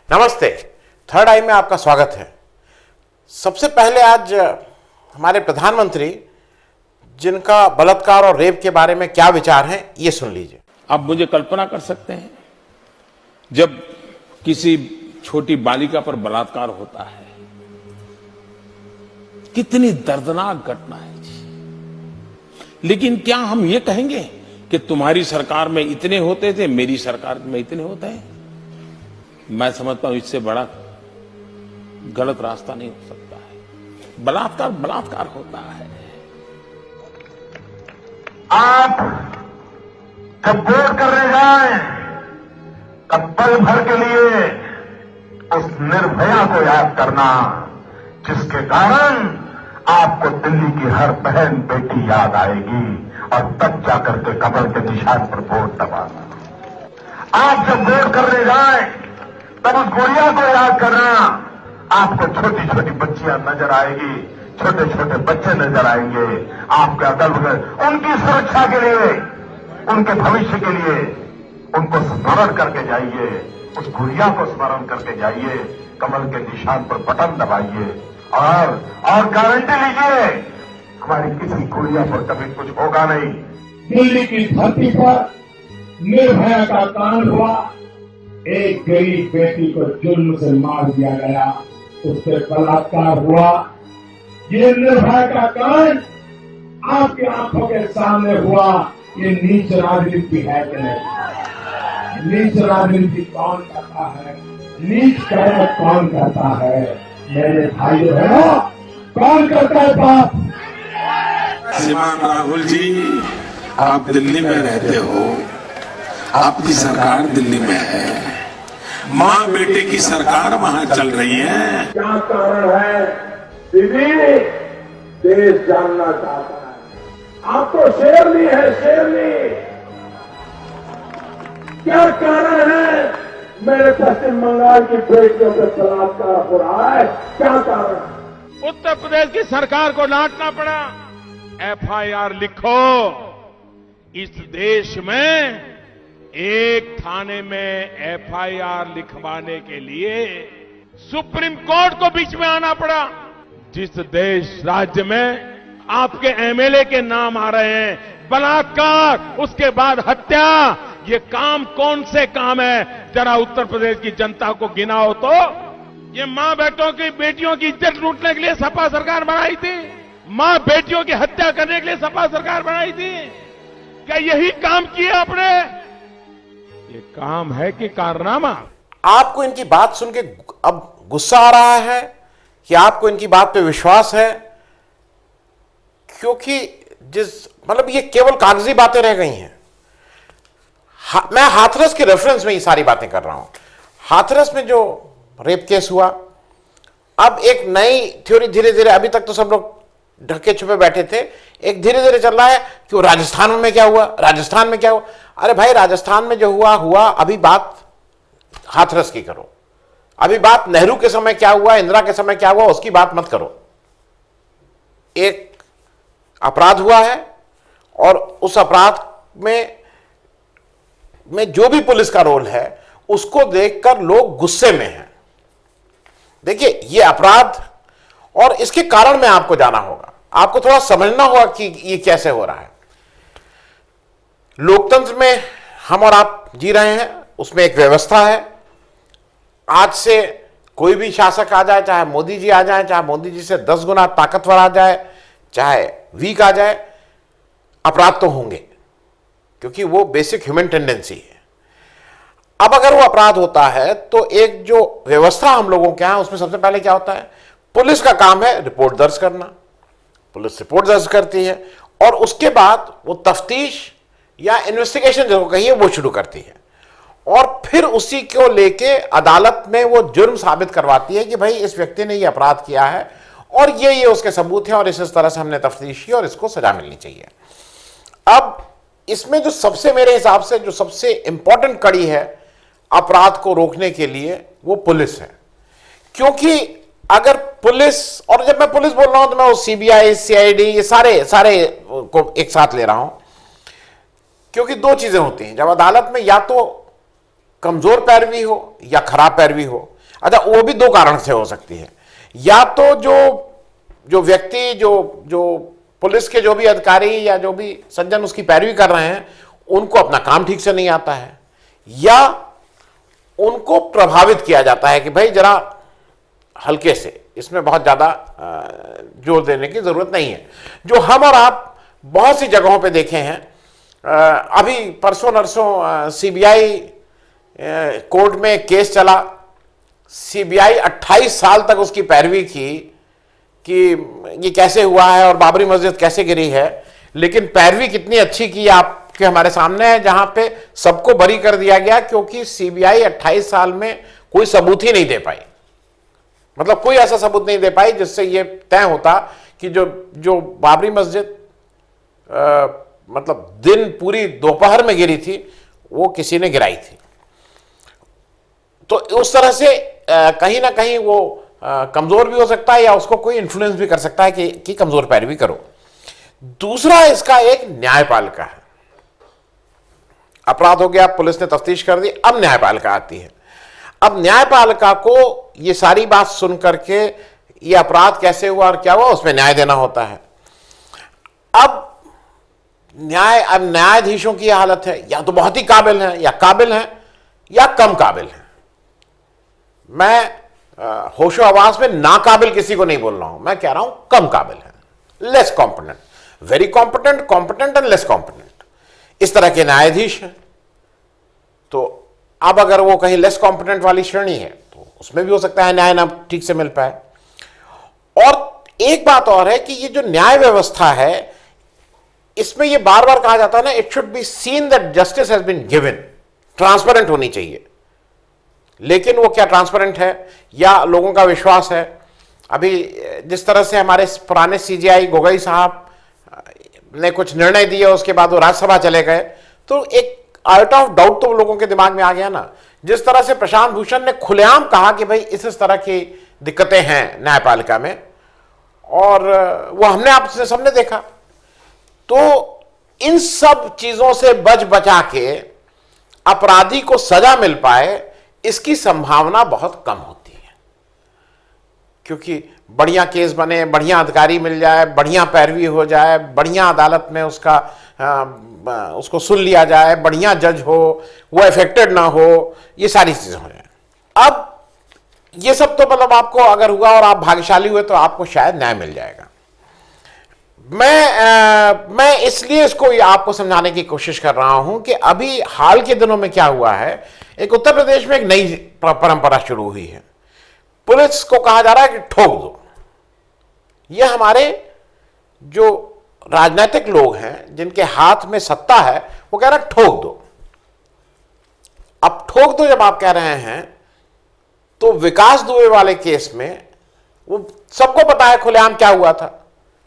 नमस्ते। थर्ड आई में आपका स्वागत है। सबसे पहले आज हमारे प्रधानमंत्री जिनका बलात्कार और रेप के बारे में क्या विचार हैं ये सुन लीजिए। आप मुझे कल्पना कर सकते हैं जब किसी छोटी बालिका पर बलात्कार होता है, कितनी दर्दनाक घटना है जी। लेकिन क्या हम ये कहेंगे कि तुम्हारी सरकार में इतने होते थे, मेरी सरकार में इतने होते हैं? मैं समझता हूं इससे बड़ा गलत रास्ता नहीं हो सकता है। बलात्कार बलात्कार होता है। आप जब वोट करने जाएं तब पल भर के लिए उस निर्भया को याद करना जिसके कारण आपको दिल्ली की हर बहन बेटी याद आएगी और तब जाकर के कमल के निशान पर वोट दबाना। आप जब वोट करने जाएं तब उस गुड़िया को याद करना, आपको छोटी छोटी बच्चियां नजर आएगी, छोटे छोटे बच्चे नजर आएंगे। आपके अगल बगल उनकी सुरक्षा के लिए, उनके भविष्य के लिए उनको स्मरण करके जाइए, उस गुड़िया को स्मरण करके जाइए, कमल के निशान पर बटन दबाइए और गारंटी लीजिए हमारी किसी गुड़िया पर कभी कुछ होगा नहीं। दिल्ली की धरती पर निर्भया का कांड हुआ, एक गरीब बेटी को जुल्म से मार दिया गया, उस पर बलात्कार हुआ। ये निर्भया का कांड आपकी आंखों के सामने हुआ। ये नीच राजनीति है कि नहीं? नीच राजनीति कौन करता है? नीच कर्म कौन करता है? मेरे भाइयों बहनों, कौन करता है पाप? श्रीमान राहुल जी, आप दिल्ली में रहते हो, आपकी सरकार दिल्ली में है, माँ बेटे की सरकार वहां चल रही है। क्या कारण है दीदी? देश जानना चाहता है। आप तो शेरनी है, शेरनी। क्या कारण है मेरे पश्चिम बंगाल की बेटियों पर बलात्कार हो रहा है? क्या कारण? उत्तर प्रदेश की सरकार को डांटना पड़ा। एफआईआर लिखो। इस देश में एक थाने में एफआईआर लिखवाने के लिए सुप्रीम कोर्ट को बीच में आना पड़ा। जिस देश राज्य में आपके एमएलए के नाम आ रहे हैं, बलात्कार, उसके बाद हत्या, ये काम कौन से काम है? जरा उत्तर प्रदेश की जनता को गिनाओ तो। ये मां बेटियों की इज्जत लूटने के लिए सपा सरकार बनाई थी? मां बेटियों की हत्या करने के लिए सपा सरकार बनाई थी? क्या यही काम किए आपने? ये काम है कि कारनामा? आपको इनकी बात सुन के अब गुस्सा आ रहा है कि आपको इनकी बात पे विश्वास है? क्योंकि ये केवल कागजी बातें रह गई हैं। मैं हाथरस के रेफरेंस में ये सारी बातें कर रहा हूं। हाथरस में जो रेप केस हुआ, अब एक नई थ्योरी धीरे धीरे, अभी तक तो सब लोग ढके छुपे बैठे थे, एक धीरे धीरे चल रहा है कि वो राजस्थान में क्या हुआ, राजस्थान में क्या हुआ। अरे भाई, राजस्थान में जो हुआ, अभी बात हाथरस की करो। अभी बात नेहरू के समय क्या हुआ, इंदिरा के समय क्या हुआ, उसकी बात मत करो। एक अपराध हुआ है और उस अपराध में जो भी पुलिस का रोल है उसको देखकर लोग गुस्से में हैं। देखिए, ये अपराध और इसके कारण में आपको जाना होगा, आपको थोड़ा समझना होगा कि ये कैसे हो रहा है। लोकतंत्र में हम और आप जी रहे हैं, उसमें एक व्यवस्था है। आज से कोई भी शासक आ जाए, चाहे मोदी जी आ जाए, चाहे मोदी जी से 10 गुना ताकतवर आ जाए, चाहे वीक आ जाए, अपराध तो होंगे, क्योंकि वो बेसिक ह्यूमन टेंडेंसी है। अब अगर वो अपराध होता है तो एक जो व्यवस्था हम लोगों के यहां, उसमें सबसे पहले क्या होता है? पुलिस का काम है रिपोर्ट दर्ज करना। पुलिस रिपोर्ट दर्ज करती है और उसके बाद वो तफ्तीश या इन्वेस्टिगेशन जो कहिए वो शुरू करती है, और फिर उसी को लेके अदालत में वो जुर्म साबित करवाती है कि भाई इस व्यक्ति ने ये अपराध किया है और ये उसके सबूत हैं और इस तरह से हमने तफ्तीश की और इसको सजा मिलनी चाहिए। अब इसमें जो सबसे, मेरे हिसाब से जो सबसे इंपॉर्टेंट कड़ी है अपराध को रोकने के लिए, वो पुलिस है। क्योंकि अगर पुलिस, और जब मैं पुलिस बोल रहा हूं तो मैं सीबीआई, सीआईडी, ये सारे को एक साथ ले रहा हूं, क्योंकि दो चीजें होती हैं जब अदालत में, या तो कमजोर पैरवी हो या खराब पैरवी हो, अच्छा, वो भी दो कारण से हो सकती है। या तो जो व्यक्ति जो पुलिस के जो भी अधिकारी या जो भी सज्जन उसकी पैरवी कर रहे हैं, उनको अपना काम ठीक से नहीं आता है, या उनको प्रभावित किया जाता है कि भाई जरा हल्के से, इसमें बहुत ज्यादा जोर देने की जरूरत नहीं है। जो हम और आप बहुत सी जगहों पे देखे हैं, अभी परसों नरसों सीबीआई कोर्ट में केस चला, सीबीआई 28 साल तक उसकी पैरवी की कि ये कैसे हुआ है और बाबरी मस्जिद कैसे गिरी है, लेकिन पैरवी कितनी अच्छी की आपके हमारे सामने है, जहां पे सबको बरी कर दिया गया क्योंकि सीबीआई 28 साल में कोई सबूत ही नहीं दे पाई। मतलब कोई ऐसा सबूत नहीं दे पाई जिससे ये तय होता कि जो बाबरी मस्जिद मतलब दिन पूरी दोपहर में गिरी थी, वो किसी ने गिराई थी। तो उस तरह से कहीं ना कहीं वो कमजोर भी हो सकता है, या उसको कोई इन्फ्लुएंस भी कर सकता है कि कमजोर पैरवी करो। दूसरा इसका एक न्यायपालिका है। अपराध हो गया, पुलिस ने तफ्तीश कर दी, अब न्यायपालिका आती है। अब न्यायपालिका को ये सारी बात सुन करके ये अपराध कैसे हुआ और क्या हुआ, उसमें न्याय देना होता है। अब न्यायाधीशों की हालत है, या तो बहुत ही काबिल हैं, या कम काबिल हैं। मैं होशो आवाज में नाकाबिल किसी को नहीं बोल रहा हूं, मैं कह रहा हूं कम काबिल है, less competent, very competent, competent and less competent, इस तरह के न्यायाधीश हैं। तो अब अगर वो कहीं लेस कॉम्पिटेंट वाली श्रेणी है तो उसमें भी हो सकता है न्याय ना ठीक से मिल पाए। और एक बात और है कि ये जो न्याय व्यवस्था है, इसमें ये बार बार कहा जाता है ना, it should be seen that justice has been given, transparent होनी चाहिए। लेकिन वो क्या ट्रांसपेरेंट है या लोगों का विश्वास है? अभी जिस तरह से हमारे पुराने सीजीआई गोगोई साहब ने कुछ निर्णय दिए, उसके बाद वो राज्यसभा चले गए, तो एक आउट ऑफ डाउट तो लोगों के दिमाग में आ गया ना। जिस तरह से प्रशांत भूषण ने खुलेआम कहा कि भाई इस तरह की दिक्कतें हैं न्यायपालिका में, और वो हमने आपसे सबने देखा। तो इन सब चीजों से बच बचा के अपराधी को सजा मिल पाए, इसकी संभावना बहुत कम होती है, क्योंकि बढ़िया केस बने, बढ़िया अधिकारी मिल जाए, बढ़िया पैरवी हो जाए, बढ़िया अदालत में उसको सुन लिया जाए, बढ़िया जज हो, वो अफेक्टेड ना हो, ये सारी चीजें हो जाए। अब ये सब तो मतलब आपको अगर हुआ और आप भाग्यशाली हुए तो आपको शायद न्याय मिल जाएगा। मैं इसलिए इसको आपको समझाने की कोशिश कर रहा हूं कि अभी हाल के दिनों में क्या हुआ है, एक उत्तर प्रदेश में एक नई परंपरा शुरू हुई है। पुलिस को कहा जा रहा है कि ठोक दो। यह हमारे जो राजनीतिक लोग हैं, जिनके हाथ में सत्ता है, वो कह रहा है ठोक दो। अब ठोक दो जब आप कह रहे हैं, तो विकास दुबे वाले केस में वो सबको पता है खुलेआम क्या हुआ था।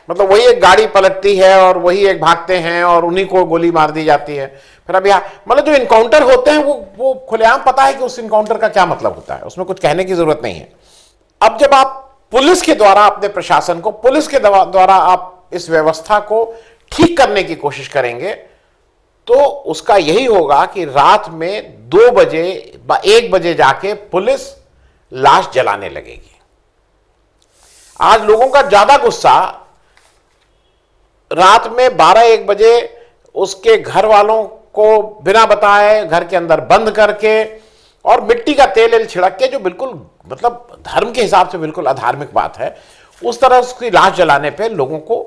मतलब वही एक गाड़ी पलटती है और वही एक भागते हैं और उन्हीं को गोली मार दी जाती है। फिर अब मतलब जो इनकाउंटर होते हैं वो खुलेआम पता है कि उस इनकाउंटर का क्या मतलब होता है, उसमें कुछ कहने की जरूरत नहीं है। अब जब आप पुलिस के द्वारा अपने प्रशासन को, पुलिस के द्वारा आप इस व्यवस्था को ठीक करने की कोशिश करेंगे, तो उसका यही होगा कि रात में 2 बजे 1 बजे जाके पुलिस लाश जलाने लगेगी। आज लोगों का ज्यादा गुस्सा रात में 12-1 बजे उसके घर वालों को बिना बताए घर के अंदर बंद करके और मिट्टी का तेल छिड़क के, जो बिल्कुल मतलब धर्म के हिसाब से बिल्कुल अधार्मिक बात है, उस तरह उसकी लाश जलाने पे लोगों को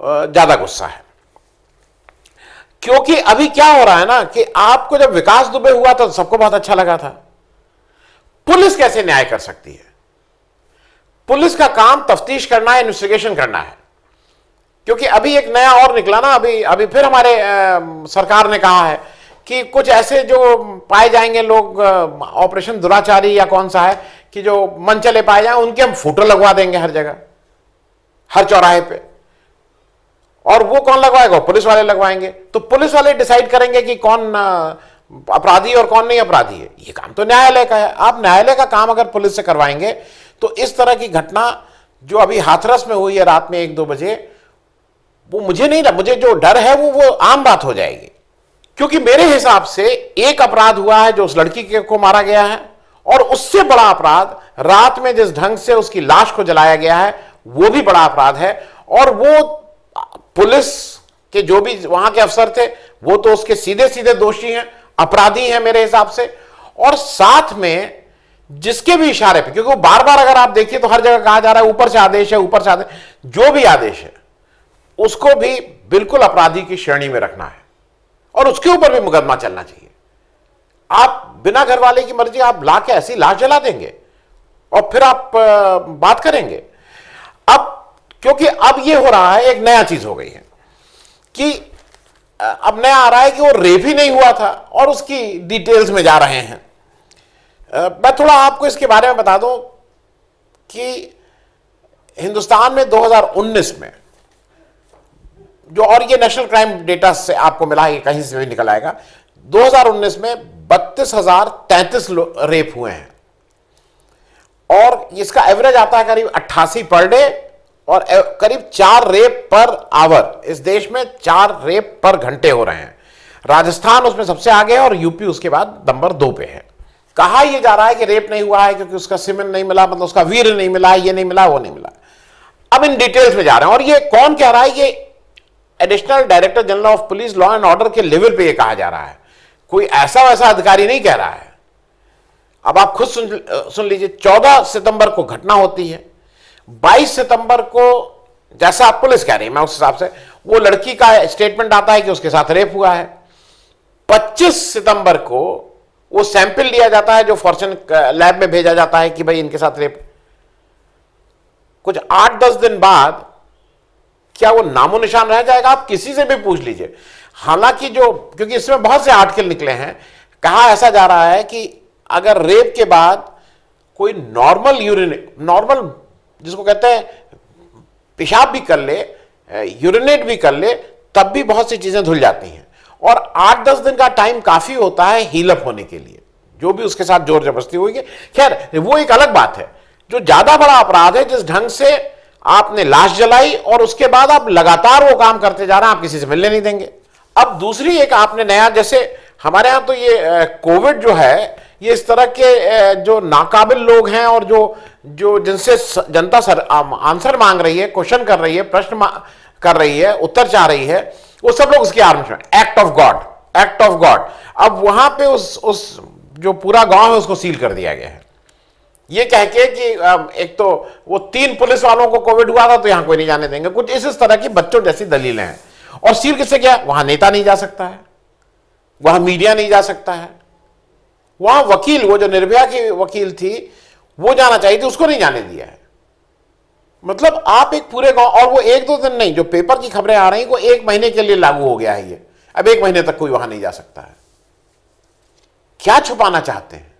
ज्यादा गुस्सा है। क्योंकि अभी क्या हो रहा है ना कि आपको जब विकास दुबे हुआ तो सबको बहुत अच्छा लगा था। पुलिस कैसे न्याय कर सकती है? पुलिस का काम तफ्तीश करना है, इन्वेस्टिगेशन करना है। क्योंकि अभी एक नया और निकला ना, अभी फिर हमारे सरकार ने कहा है कि कुछ ऐसे जो पाए जाएंगे लोग, ऑपरेशन दुराचारी या कौन सा है, कि जो मन चले पाए जाए, उनके हम फोटो लगवा देंगे हर जगह, हर चौराहे पे। और वो कौन लगवाएगा? पुलिस वाले लगवाएंगे। तो पुलिस वाले डिसाइड करेंगे कि कौन अपराधी और कौन नहीं अपराधी है। ये काम तो न्यायालय का है। आप न्यायालय का काम अगर पुलिस से करवाएंगे तो इस तरह की घटना जो अभी हाथरस में हुई है रात में 1-2 बजे, वो मुझे जो डर है वो आम बात हो जाएगी। क्योंकि मेरे हिसाब से एक अपराध हुआ है जो उस लड़की को मारा गया है, और उससे बड़ा अपराध रात में जिस ढंग से उसकी लाश को जलाया गया है वो भी बड़ा अपराध है। और वो पुलिस के जो भी वहां के अफसर थे वो तो उसके सीधे सीधे दोषी हैं, अपराधी हैं मेरे हिसाब से। और साथ में जिसके भी इशारे पे, क्योंकि वो बार बार अगर आप देखिए तो हर जगह कहा जा रहा है ऊपर से आदेश है, ऊपर से आदेश, जो भी आदेश है उसको भी बिल्कुल अपराधी की श्रेणी में रखना है और उसके ऊपर भी मुकदमा चलना चाहिए। आप बिना घर वाले की मर्जी आप ला के ऐसी लाश जला देंगे और फिर आप बात करेंगे। अब क्योंकि अब ये हो रहा है, एक नया चीज हो गई है कि अब नया आ रहा है कि वो रेप ही नहीं हुआ था और उसकी डिटेल्स में जा रहे हैं। मैं थोड़ा आपको इसके बारे में बता दूं कि हिंदुस्तान में 2019 में जो, और ये नेशनल क्राइम डेटा से आपको मिला है, कहीं से भी निकल आएगा, 2019 में 32,033 रेप हुए हैं और इसका एवरेज आता है करीब 88 पर डे और करीब 4 रेप पर आवर। इस देश में 4 रेप पर घंटे हो रहे हैं। राजस्थान उसमें सबसे आगे है और यूपी उसके बाद नंबर 2 पे है। कहा यह जा रहा है कि रेप नहीं हुआ है क्योंकि उसका सीमेन नहीं मिला, मतलब उसका वीर नहीं मिला, ये नहीं मिला, वो नहीं मिला। अब इन डिटेल्स में जा रहे हैं और ये कौन कह रहा है? ये additional director general of police law and order के लेवल पे ये कहा जा रहा है, कोई ऐसा वैसा अधिकारी नहीं कह रहा है। अब आप खुद सुन लीजिए। 14 सितंबर को घटना होती है, 22 सितंबर को जैसा आप पुलिस कह रही है मैं उस हिसाब से वो लड़की का स्टेटमेंट आता है कि उसके साथ रेप हुआ है। 25 सितंबर को वो सैंपल लिया जाता है जो फॉरेंसिक लैब में भेजा जाता है कि भाई इनके साथ रेप। कुछ 8-10 दिन बाद क्या वो नामो निशान रह जाएगा? आप किसी से भी पूछ लीजिए। हालांकि जो, क्योंकि इसमें बहुत से आर्टिकल निकले हैं, कहा ऐसा जा रहा है कि अगर रेप के बाद कोई नॉर्मल नॉर्मल जिसको कहते हैं पेशाब भी कर ले, यूरिनेट भी कर ले, तब भी बहुत सी चीजें धुल जाती हैं और 8-10 दिन का टाइम काफी होता है हीलअप होने के लिए, जो भी उसके साथ जोर जबरदस्ती हुई। खैर वो एक अलग बात है। जो ज्यादा बड़ा अपराध है, जिस ढंग से आपने लाश जलाई और उसके बाद आप लगातार वो काम करते जा रहे हैं, आप किसी से मिलने नहीं देंगे। अब दूसरी एक आपने नया, जैसे हमारे यहां तो ये कोविड जो है, ये इस तरह के जो नाकाबिल लोग हैं और जो जिनसे जनता आंसर मांग रही है, क्वेश्चन कर रही है, प्रश्न कर रही है, उत्तर चाह रही है, वो सब लोग उसकी आर्म्स में, एक्ट ऑफ गॉड। अब वहां पे उस जो पूरा गांव है उसको सील कर दिया गया है, ये कह के कि एक तो वो 3 पुलिस वालों को कोविड हुआ था तो यहां कोई नहीं जाने देंगे, कुछ इस तरह की बच्चों जैसी दलीलें हैं। और सील किससे किया? वहां नेता नहीं जा सकता है, वहां मीडिया नहीं जा सकता है, वहां वकील, वो जो निर्भया की वकील थी वो जाना चाहिए थी, उसको नहीं जाने दिया है। मतलब आप एक पूरे गांव, और वो 1-2 दिन नहीं, जो पेपर की खबरें आ रही वो 1 महीने के लिए लागू हो गया है ये। अब 1 महीने तक कोई वहां नहीं जा सकता है। क्या छुपाना चाहते हैं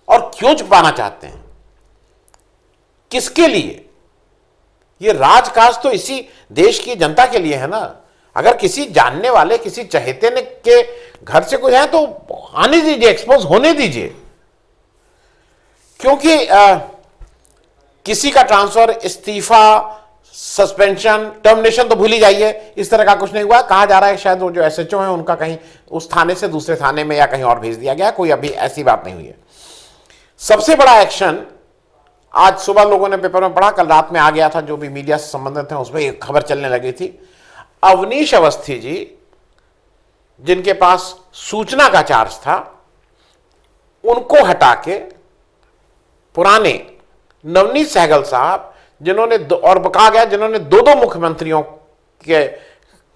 और क्यों छुपाना चाहते हैं? किसके लिए? ये राजकाज तो इसी देश की जनता के लिए है ना। अगर किसी जानने वाले, किसी चहेते ने के घर से कोई है तो आने दीजिए, एक्सपोज होने दीजिए। क्योंकि किसी का ट्रांसफर, इस्तीफा, सस्पेंशन, टर्मिनेशन तो भूल ही जाइए, इस तरह का कुछ नहीं हुआ। कहा जा रहा है शायद वो जो एसएचओ है उनका कहीं उस थाने से दूसरे थाने में या कहीं और भेज दिया गया, कोई अभी ऐसी बात नहीं हुई है। सबसे बड़ा एक्शन आज सुबह लोगों ने पेपर में पढ़ा, कल रात में आ गया था, जो भी मीडिया से संबंधित है उसमें एक खबर चलने लगी थी। अवनीश अवस्थी जी, जिनके पास सूचना का चार्ज था, उनको हटा के पुराने नवनीत सहगल साहब, जिन्होंने और कहा गया जिन्होंने 2 मुख्यमंत्रियों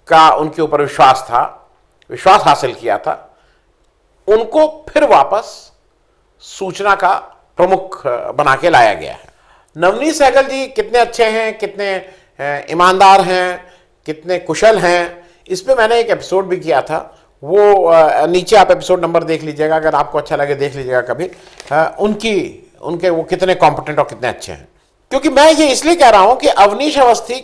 का उनके ऊपर विश्वास हासिल किया था, उनको फिर वापस सूचना का प्रमुख बना के लाया गया है। नवनीत सहगल जी कितने अच्छे हैं, कितने ईमानदार हैं, कितने कुशल हैं, इस पे मैंने एक एपिसोड भी किया था। वो नीचे आप एपिसोड नंबर देख लीजिएगा, अगर आपको अच्छा लगे देख लीजिएगा कभी। उनके वो कितने कॉम्पिटेंट और कितने अच्छे हैं। क्योंकि मैं ये इसलिए कह रहा हूं कि अवनीश अवस्थी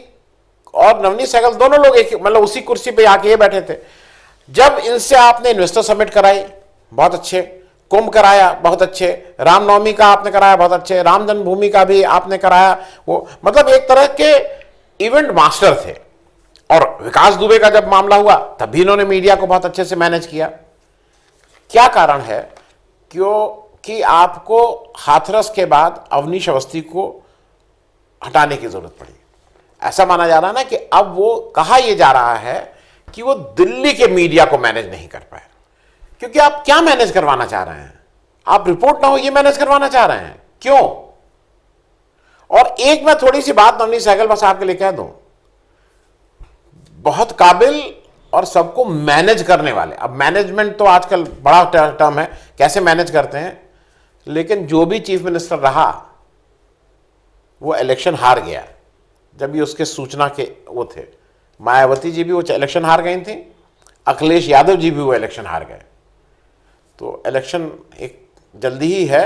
और नवनीत सहगल दोनों लोग एक, मतलब उसी कुर्सी पे आके ये बैठे थे। जब इनसे आपने इन्वेस्टर समिट कराई, बहुत अच्छे, कुंभ कराया, बहुत अच्छे, रामनवमी का आपने कराया, बहुत अच्छे, राम जन्मभूमि का भी आपने कराया, वो मतलब एक तरह के इवेंट मास्टर थे। और विकास दुबे का जब मामला हुआ तब भी इन्होंने मीडिया को बहुत अच्छे से मैनेज किया। क्या कारण है? कि आपको हाथरस के बाद अवनीश अवस्थी को हटाने की जरूरत पड़ी। ऐसा माना जा रहा है ना कि अब वो कहा यह जा रहा है कि वो दिल्ली के मीडिया को मैनेज नहीं कर पाए, क्योंकि आप क्या मैनेज करवाना चाह रहे हैं? आप रिपोर्ट ना हो ये मैनेज करवाना चाह रहे हैं, क्यों? और एक मैं थोड़ी सी बात नवनीत सहगल बस आपके लिए कह दूं, बहुत काबिल और सबको मैनेज करने वाले, अब मैनेजमेंट तो आजकल बड़ा टर्म है, कैसे मैनेज करते हैं, लेकिन जो भी चीफ मिनिस्टर रहा वो इलेक्शन हार गया। जब ये उसके सूचना के वो थे, मायावती जी भी वो इलेक्शन हार गई थी, अखिलेश यादव जी भी वो इलेक्शन हार गए। तो इलेक्शन एक जल्दी ही है,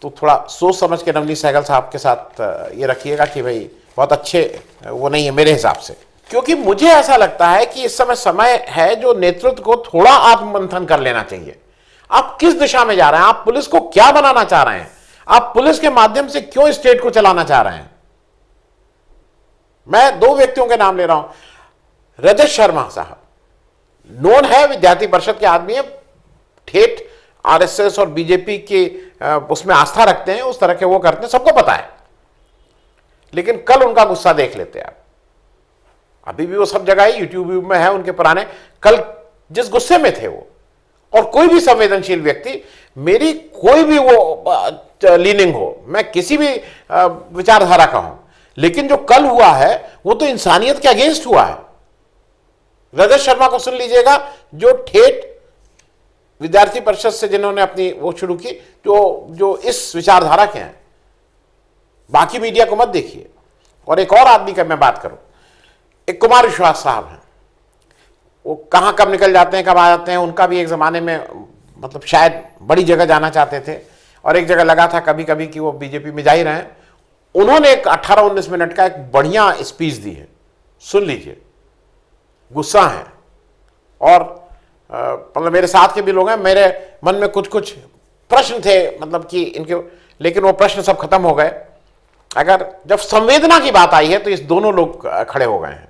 तो थोड़ा सोच समझ के नवनीत सहगल साहब के साथ ये रखिएगा कि भाई बहुत अच्छे वो नहीं है मेरे हिसाब से, क्योंकि मुझे ऐसा लगता है कि इस समय है जो नेतृत्व को थोड़ा आत्ममंथन कर लेना चाहिए। आप किस दिशा में जा रहे हैं? आप पुलिस को क्या बनाना चाह रहे हैं? आप पुलिस के माध्यम से क्यों स्टेट को चलाना चाह रहे हैं? मैं दो व्यक्तियों के नाम ले रहा हूं। रजत शर्मा साहब नोन है, विद्यार्थी परिषद के आदमी है, ठेठ आरएसएस और बीजेपी के उसमें आस्था रखते हैं, उस तरह के वो करते हैं, सबको पता है। लेकिन कल उनका गुस्सा देख लेते हैं आप, अभी भी वो सब जगह है, यूट्यूब में है उनके पुराने, कल जिस गुस्से में थे वो। और कोई भी संवेदनशील व्यक्ति, मेरी कोई भी वो लीनिंग हो, मैं किसी भी विचारधारा का हूं, लेकिन जो कल हुआ है वो तो इंसानियत के अगेंस्ट हुआ है। रजत शर्मा को सुन लीजिएगा, जो ठेठ विद्यार्थी परिषद से जिन्होंने अपनी वो शुरू की, जो इस विचारधारा के हैं। बाकी मीडिया को मत देखिए। और एक और आदमी का मैं बात करूं, एक कुमार विश्वास साहब हैं, वो कहां कब निकल जाते हैं, कब आ जाते हैं। उनका भी एक जमाने में मतलब शायद बड़ी जगह जाना चाहते थे, और एक जगह लगा था कभी कभी कि वो बीजेपी में जा ही रहे हैं। उन्होंने एक 18-19 मिनट का एक बढ़िया स्पीच दी है, सुन लीजिए। गुस्सा है, और मतलब मेरे साथ के भी लोग हैं, मेरे मन में कुछ कुछ प्रश्न थे, मतलब कि इनके, लेकिन वो प्रश्न सब खत्म हो गए। अगर जब संवेदना की बात आई है तो इस दोनों लोग खड़े हो गए हैं,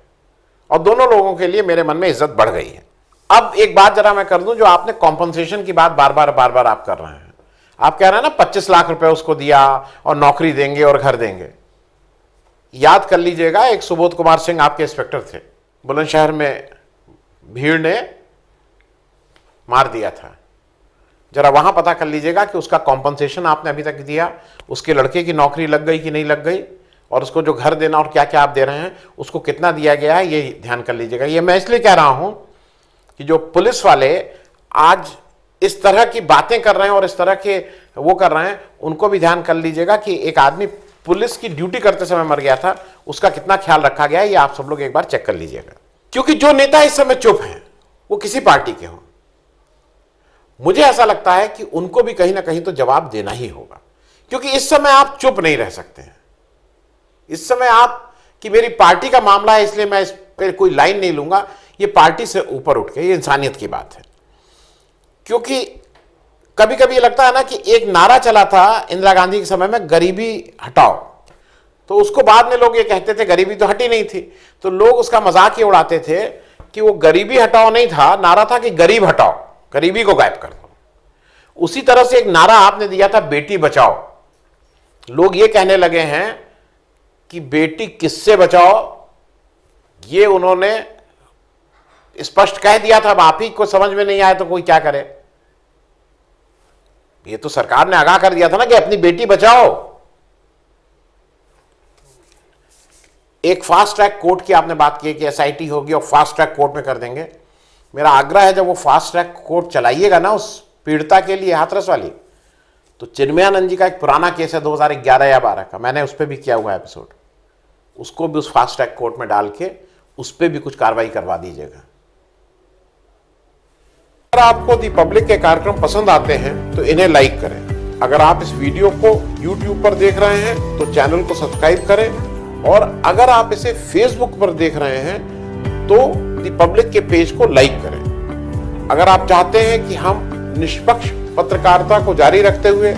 और दोनों लोगों के लिए मेरे मन में इज्जत बढ़ गई है। अब एक बात जरा मैं कर दूं, जो आपने कॉम्पनसेशन की बात बार बार आप कर रहे हैं। आप कह रहे हैं ना 25 लाख रुपए उसको दिया और नौकरी देंगे और घर देंगे। याद कर लीजिएगा, एक सुबोध कुमार सिंह आपके इंस्पेक्टर थे, बुलंदशहर में भीड़ ने मार दिया था। जरा वहां पता कर लीजिएगा कि उसका कॉम्पनसेशन आपने अभी तक दिया, उसके लड़के की नौकरी लग गई कि नहीं लग गई, और उसको जो घर देना और क्या क्या आप दे रहे हैं उसको कितना दिया गया है, ये ध्यान कर लीजिएगा। ये मैं इसलिए कह रहा हूं कि जो पुलिस वाले आज इस तरह की बातें कर रहे हैं और इस तरह के वो कर रहे हैं, उनको भी ध्यान कर लीजिएगा कि एक आदमी पुलिस की ड्यूटी करते समय मर गया था, उसका कितना ख्याल रखा गया है, ये आप सब लोग एक बार चेक कर लीजिएगा। क्योंकि जो नेता इस समय चुप हैं, वो किसी पार्टी के हों, मुझे ऐसा लगता है कि उनको भी कहीं ना कहीं तो जवाब देना ही होगा। क्योंकि इस समय आप चुप नहीं रह सकते हैं। इस समय आप कि मेरी पार्टी का मामला है इसलिए मैं इस पर कोई लाइन नहीं लूंगा, ये पार्टी से ऊपर उठ के, ये इंसानियत की बात है। क्योंकि कभी कभी ये लगता है ना कि एक नारा चला था इंदिरा गांधी के समय में, गरीबी हटाओ, तो उसको बाद में लोग ये कहते थे गरीबी तो हटी नहीं थी, तो लोग उसका मजाक ये उड़ाते थे कि वो गरीबी हटाओ नहीं था, नारा था कि गरीब हटाओ, गरीबी को गायब कर दो। उसी तरह से एक नारा आपने दिया था बेटी बचाओ। लोग ये कहने लगे हैं कि बेटी किससे बचाओ, ये उन्होंने स्पष्ट कह दिया था। अब आप ही को समझ में नहीं आया तो कोई क्या करे। ये तो सरकार ने आगाह कर दिया था ना कि अपनी बेटी बचाओ। एक फास्ट ट्रैक कोर्ट की आपने बात की कि एसआईटी होगी और फास्ट ट्रैक कोर्ट में कर देंगे। मेरा आग्रह है जब वो फास्ट ट्रैक कोर्ट चलाइएगा ना उस पीड़िता के लिए, हाथरस वाली, तो चिन्मयानंद जी का एक पुराना केस है 2011 या 12 का, मैंने उस पर भी किया हुआ एपिसोड, उसको भी उस फास्ट ट्रैक कोर्ट में डाल के उस पर भी कुछ कार्रवाई करवा दीजिएगा। अगर आपको दी पब्लिक के कार्यक्रम पसंद आते हैं तो इन्हें लाइक करें। अगर आप इस वीडियो को YouTube पर देख रहे हैं तो चैनल को सब्सक्राइब करें, और अगर आप इसे Facebook पर देख रहे हैं तो दी पब्लिक के पेज को लाइक करें। अगर आप चाहते हैं कि हम निष्पक्ष पत्रकारिता को जारी रखते हुए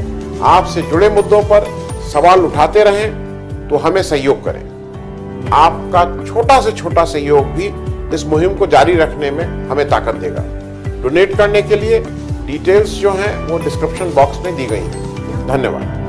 आपसे जुड़े मुद्दों पर सवाल उठाते रहें तो हमें सहयोग करें। आपका छोटा से छोटा सहयोग भी इस मुहिम को जारी रखने में हमें ताकत देगा। डोनेट करने के लिए डिटेल्स जो हैं वो डिस्क्रिप्शन बॉक्स में दी गई हैं। धन्यवाद।